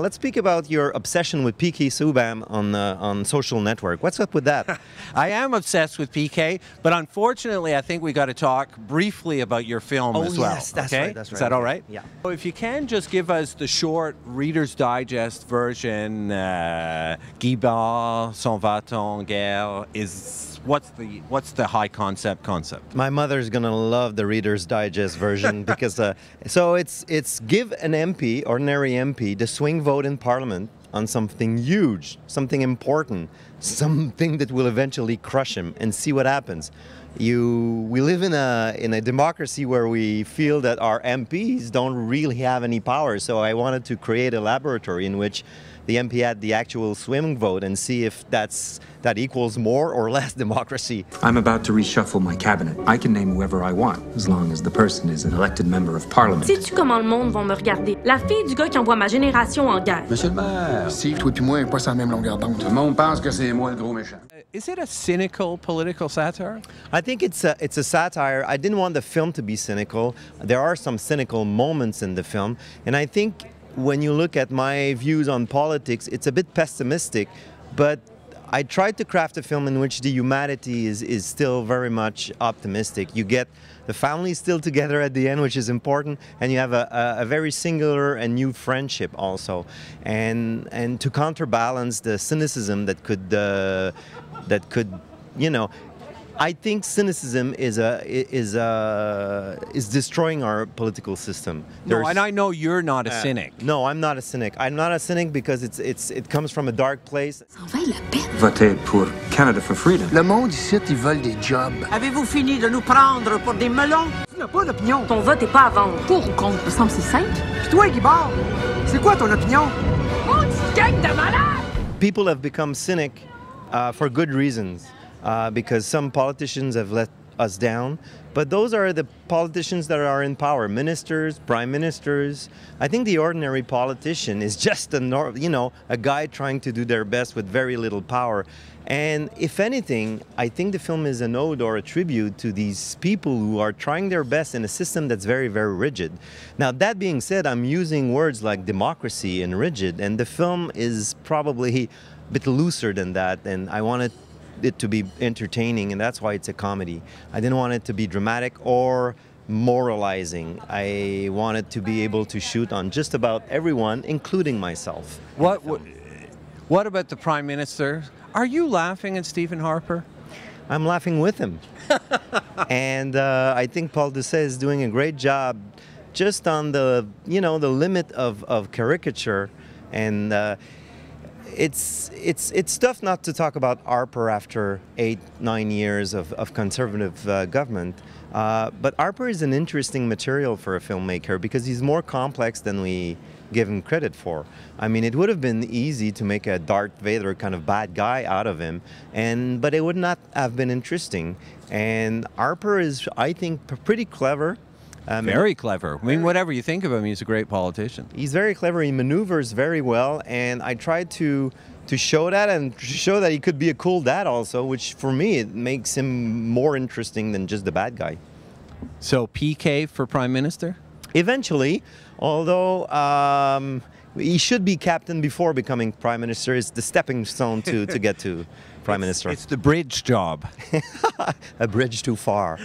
Let's speak about your obsession with PK Subban on social network. What's up with that? I am obsessed with PK, but unfortunately, I think we got to talk briefly about your film as well. Yes, that's okay? right. That's right. Is that all right? Yeah. So if you can just give us the short Reader's Digest version, Guibord, s'en va-t-en, guerre, what's the high concept? My mother's gonna love the Reader's Digest version because so it's give an MP, ordinary MP, the swing vote in Parliament on something huge, something important, something that will eventually crush him, and see what happens. We live in a democracy where we feel that our MPs don't really have any power. So I wanted to create a laboratory in which the MP had the actual swing vote and see if that equals more or less democracy. I'm about to reshuffle my cabinet. I can name whoever I want, as long as the person is an elected member of parliament. Sais-tu comment le monde va me regarder? La fille du gars qui envoie ma génération en guerre. Monsieur le maire, si toi et moi, pas sur la même longueur d'onde. Tout le monde pense que c'est moi le gros méchant. Is it a cynical political satire? I think it's a satire. I didn't want the film to be cynical. There are some cynical moments in the film, and I think when you look at my views on politics, it's a bit pessimistic, but I tried to craft a film in which the humanity is still very much optimistic. You get the family still together at the end, which is important, and you have a very singular and new friendship also, and to counterbalance the cynicism that could, you know. I think cynicism is destroying our political system. No, and I know you're not a cynic. No, I'm not a cynic. I'm not a cynic because it comes from a dark place. Ça en vaut la peine. Votez pour Canada for Freedom. Le monde ici, ils veulent des jobs. Avez-vous fini de nous prendre pour des melons? Tu n'as pas d'opinion. Ton vote est pas à vendre. Pour ou contre, me semble c'est simple. Puis toi, Guibord, c'est quoi ton opinion? Oh, tu gang de malade! People have become cynic for good reasons. Because some politicians have let us down, but those are the politicians that are in power, ministers, prime ministers. I think the ordinary politician is just a guy trying to do their best with very little power. And if anything, I think the film is an ode or a tribute to these people who are trying their best in a system that's very, very rigid. Now, that being said, I'm using words like democracy and rigid, and the film is probably a bit looser than that, and I wanted it to be entertaining, and that's why it's a comedy. I didn't want it to be dramatic or moralizing. I wanted to be able to shoot on just about everyone, including myself. What about the Prime Minister? Are you laughing at Stephen Harper? I'm laughing with him. And I think Paul Doucet is doing a great job just on the limit of caricature, and it's tough not to talk about Harper after 8-9 years of conservative government. But Harper is an interesting material for a filmmaker because he's more complex than we give him credit for. I mean, it would have been easy to make a Darth Vader kind of bad guy out of him, but it would not have been interesting. And Harper is, I think, pretty clever. Very clever. I mean, whatever you think of him, he's a great politician. He's very clever. He maneuvers very well, and I tried to show that and show that he could be a cool dad also, which for me it makes him more interesting than just the bad guy. So PK for Prime Minister? Eventually, although he should be captain before becoming Prime Minister. It's the stepping stone to get to Prime Minister. It's the bridge job. A bridge too far.